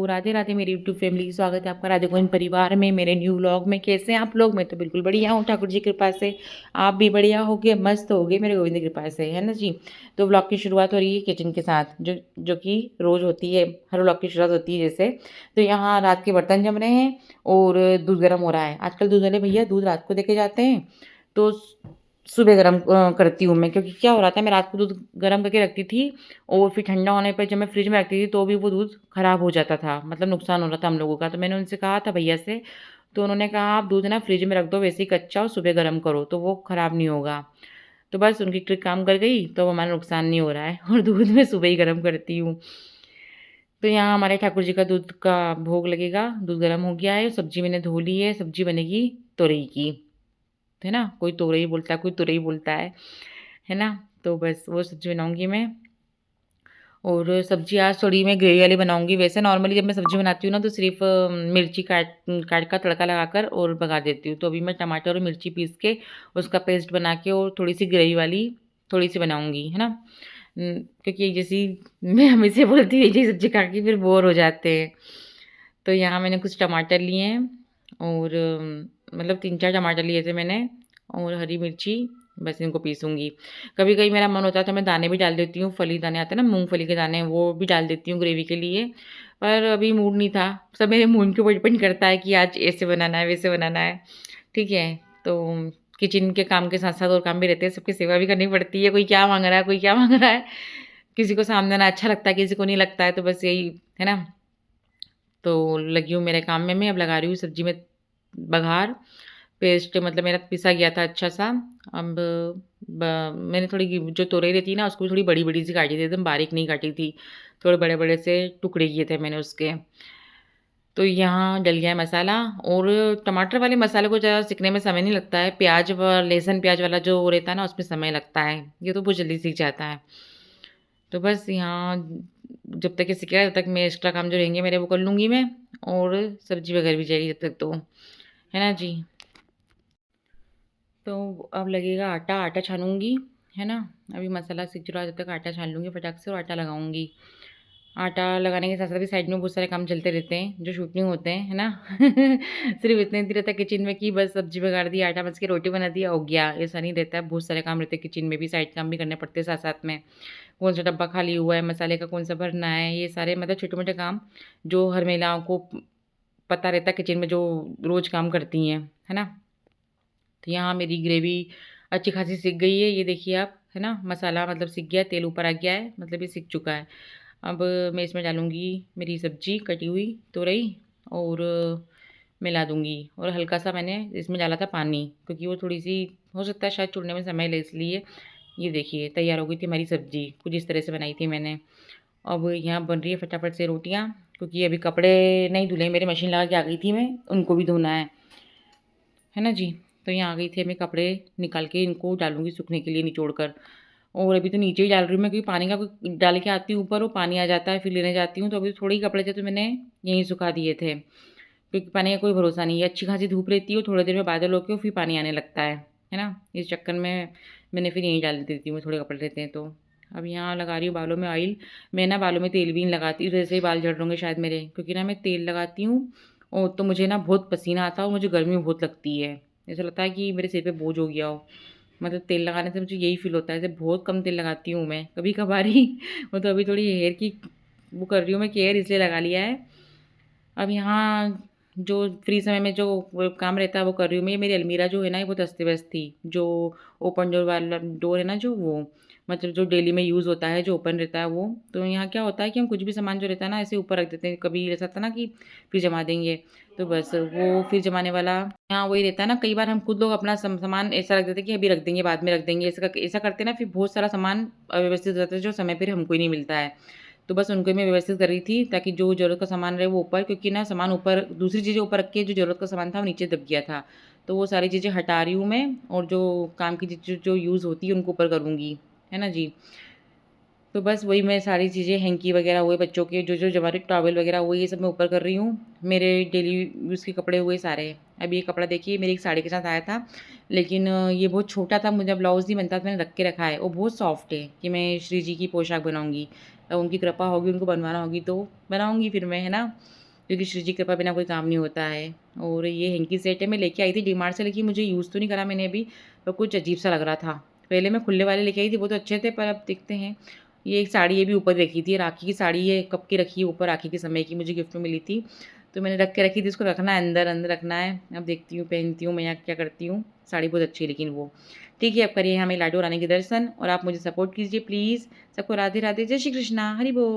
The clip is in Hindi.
राधे राधे मेरी यूट्यूब फैमिली, स्वागत है आपका राधे गोविंद परिवार में, मेरे न्यू व्लॉग में। कैसे हैं आप लोग? मैं तो बिल्कुल बढ़िया हूँ ठाकुर जी की कृपा से। आप भी बढ़िया होगे, मस्त होगे मेरे गोविंद की कृपा से, है ना जी। तो व्लॉग की शुरुआत हो रही है किचन के साथ, जो जो कि रोज़ होती है, हर व्लॉग की शुरुआत होती है जैसे। तो यहाँ रात के बर्तन जम रहे हैं और दूध गर्म हो रहा है। आजकल दूध वाले भैया दूध रात को देके जाते हैं, तो सुबह गर्म करती हूँ मैं, क्योंकि क्या हो रहा था, मैं रात को दूध गर्म करके रखती थी और फिर ठंडा होने पर जब मैं फ्रिज में रखती थी तो भी वो दूध ख़राब हो जाता था, मतलब नुकसान हो रहा था हम लोगों का। तो मैंने उनसे कहा था भैया से, तो उन्होंने कहा आप दूध ना फ्रिज में रख दो वैसे ही कच्चा और सुबह गर्म करो तो वो ख़राब नहीं होगा। तो बस उनकी ट्रिक काम कर गई, तो हमारा नुकसान नहीं हो रहा है और दूध मैं सुबह ही गर्म करती हूँ। तो यहाँ हमारे ठाकुर जी का दूध का भोग लगेगा, दूध गर्म हो गया है, सब्ज़ी मैंने धो ली है, सब्ज़ी बनेगी तोरई की, है ना। कोई तोरई बोलता है, कोई तुरई बोलता है ना। तो बस वो सब्ज़ी बनाऊँगी मैं। और सब्ज़ी आज थोड़ी मैं ग्रेवी वाली बनाऊँगी। वैसे नॉर्मली जब मैं सब्ज़ी बनाती हूँ ना, तो सिर्फ़ मिर्ची काट काट का तड़का लगाकर और भगा देती हूँ। तो अभी मैं टमाटर और मिर्ची पीस के उसका पेस्ट बना के और थोड़ी-सी ग्रेवी वाली थोड़ी-सी बनाऊँगी, है ना। क्योंकि जैसी मैं हमेशा बोलती हूँ, यही सब्ज़ी खा के फिर बोर हो जाते हैं। तो यहाँ मैंने कुछ टमाटर लिए हैं और मतलब 3-4 टमाटर लिए थे मैंने और हरी मिर्ची, बस इनको पीसूँगी। कभी-कभी मेरा मन होता है तो मैं दाने भी डाल देती हूँ, फली दाने आते हैं ना, मूँगफली के दाने, वो भी डाल देती हूँ ग्रेवी के लिए। पर अभी मूड नहीं था। सब मेरे मूड के ऊपर डिपेंड करता है कि आज ऐसे बनाना है, वैसे बनाना है, ठीक है? तो किचन के काम के साथ-साथ और काम भी रहते हैं, सबकी सेवा भी करनी पड़ती है। कोई क्या माँग रहा है, कोई क्या माँग रहा है। किसी को सामने आना अच्छा लगता है, किसी को नहीं लगता है, तो बस यही, है ना? तो लगी हूँ मेरे काम में मैं, अब लगा रही हूँ सब्ज़ी में बघार। पेस्ट मतलब मेरा पिसा गया था अच्छा-सा। अब मैंने थोड़ी जो तोरई रहती है ना, उसको भी थोड़ी बड़ी-बड़ी सी काटी थी, एकदम बारीक नहीं काटी थी। थोड़े बड़े-बड़े से टुकड़े किए थे मैंने उसके। तो यहाँ डल गया है मसाला। और टमाटर वाले मसाले को ज़्यादा सीखने में समय नहीं लगता है। प्याज व लहसुन प्याज वाला जो वो रहता है ना, उसमें समय लगता है। ये तो बहुत जल्दी सीख जाता है। तो बस यहाँ जब तक ये सीखेगा, तब तक मैं एक्स्ट्रा काम जो रहेंगे मेरे वो कर लूँगी मैं, और सब्ज़ी वगैरह भी जाएगी जब तक तो, है ना जी। तो अब लगेगा आटा, आटा छानूँगी, है ना। अभी मसाला सीख रहा है, जब तक आटा छान लूँगी फटाक से और आटा लगाऊँगी। आटा लगाने के साथ-साथ भी साइड में बहुत सारे काम चलते रहते हैं, जो शूट नहीं होते हैं, है ना। सिर्फ़ इतना ही रहता है किचन में कि बस सब्ज़ी बघार दी, आटा मस के रोटी बना दी, हो गया, ऐसा नहीं रहता है। बहुत सारे काम रहते हैं किचन में भी, साइड काम भी करने पड़ते हैं साथ-साथ में। कौन-सा डब्बा खाली हुआ है, मसाले का कौन-सा भरना है, ये सारे मतलब छोटे-मोटे काम जो हर महिलाओं को पता रहता है किचन में, जो रोज़ काम करती हैं, है ना। तो यहाँ मेरी ग्रेवी अच्छी खासी सिक गई है, ये देखिए आप, है ना। मसाला मतलब सिक गया है, तेल ऊपर आ गया है, मतलब ये सिक चुका है। अब मैं इसमें डालूँगी मेरी सब्ज़ी कटी हुई तुरई और मिला दूँगी। और हल्का-सा मैंने इसमें डाला था पानी, क्योंकि वो थोड़ी-सी हो सकता है शायद चुड़ने में समय ले, इसलिए। ये देखिए तैयार हो गई थी हमारी सब्ज़ी, कुछ इस तरह से बनाई थी मैंने। अब यहाँ बन रही है फटाफट से रोटियाँ, क्योंकि अभी कपड़े नहीं धुले मेरे, मशीन लगा के आ गई थी मैं, उनको भी धोना है ना जी। तो यहाँ आ गई थी, मैं कपड़े निकाल के इनको डालूँगी सूखने के लिए निचोड़ कर। और अभी तो नीचे ही डाल रही हूँ मैं, क्योंकि पानी का कोई डाल के आती हूँ ऊपर, वो पानी आ जाता है, फिर लेने जाती हूँ। तो अभी थोड़े ही कपड़े थे तो मैंने यहीं सुखा दिए थे, क्योंकि पानी का कोई भरोसा नहीं है। अच्छी खासी धूप रहती है, थोड़ी देर में बादल होके फिर पानी आने लगता है ना। इस चक्कर में मैंने फिर यहीं डाल देती हूँ, थोड़े कपड़े रहते हैं तो। अब यहाँ लगा रही हूँ बालों में ऑयल। मैं ना बालों में तेल भी नहीं लगाती, जैसे ही बाल झड़ होंगे शायद मेरे, क्योंकि ना मैं तेल लगाती हूँ और तो मुझे ना बहुत पसीना आता है और मुझे गर्मी बहुत लगती है। ऐसा लगता है कि मेरे सिर पे बोझ हो गया हो। मतलब तेल लगाने से मुझे यही फ़ील होता है, जैसे बहुत कम तेल लगाती हूँ मैं, कभी-कभार ही। वो तो अभी थोड़ी हेयर की वो कर रही हूँ मैं केयर, इसलिए लगा लिया है। अब यहाँ जो फ्री समय में जो वो काम रहता है वो कर रही हूँ मैं। ये मेरी अलमीरा जो है ना, ये बहुत अस्त-व्यस्त थी। जो ओपन डोर वाला डोर है ना, जो वो मतलब जो डेली में यूज़ होता है, जो ओपन रहता है वो। तो यहाँ क्या होता है कि हम कुछ भी सामान जो रहता है ना, ऐसे ऊपर रख देते हैं। कभी ऐसा था ना कि फिर जमा देंगे, तो बस वो फिर जमाने वाला यहाँ वही रहता है ना। कई बार हम खुद लोग अपना सामान ऐसा रख देते हैं कि अभी रख देंगे, बाद में रख देंगे, ऐसा करते हैं ना, फिर बहुत सारा सामान अव्यवस्थित हो जाता है, जो समय पर हमको ही नहीं मिलता है। तो बस उनको मैं व्यवस्थित कर रही थी, ताकि जो ज़रूरत का सामान रहे वो ऊपर, क्योंकि ना सामान ऊपर, दूसरी चीज़ें ऊपर रख के जो ज़रूरत का सामान था वो नीचे दब गया था। तो वो सारी चीज़ें हटा रही हूँ मैं, और जो काम की चीज़ें जो यूज़ होती है उनको ऊपर करूँगी, है ना जी। तो बस वही मैं सारी चीज़ें हैंकी वगैरह हुए बच्चों के जो हमारे टॉवल वगैरह हुए ये सब मैं ऊपर कर रही हूँ। मेरे डेली यूज़ के कपड़े हुए सारे। अब ये कपड़ा देखिए मेरी एक साड़ी के साथ आया था, लेकिन ये बहुत छोटा था, मुझे ब्लाउज़ नहीं बनता तो मैंने रख के रखा है। वो बहुत सॉफ्ट है कि मैं श्री जी की पोशाक बनाऊँगी। अब उनकी कृपा होगी, उनको बनवाना होगी तो बनाऊँगी फिर मैं, है ना? क्योंकि श्री जी की कृपा बिना कोई काम नहीं होता है। और ये हैंकी सेट है, मैं लेके आई थी डीमार्ट से, लेकिन मुझे यूज़ तो नहीं करा मैंने अभी, तो कुछ अजीब-सा लग रहा था। पहले मैं खुले वाले लेके आई थी, वो तो अच्छे थे, पर अब देखते हैं। ये एक साड़ी ये भी ऊपर रखी थी, राखी की साड़ी ये कब की रखी है ऊपर, राखी के समय की मुझे गिफ्ट में मिली थी। तो मैंने रख के रखी थी, इसको रखना है अंदर, अंदर रखना है। अब देखती हूँ, पहनती हूँ मैं या क्या करती हूँ। साड़ी बहुत अच्छी है लेकिन वो। ठीक है, अब करिए हमें लाडो रानी के दर्शन और आप मुझे सपोर्ट कीजिए प्लीज़। सबको राधे राधे, जय श्री कृष्णा, हरि बोल।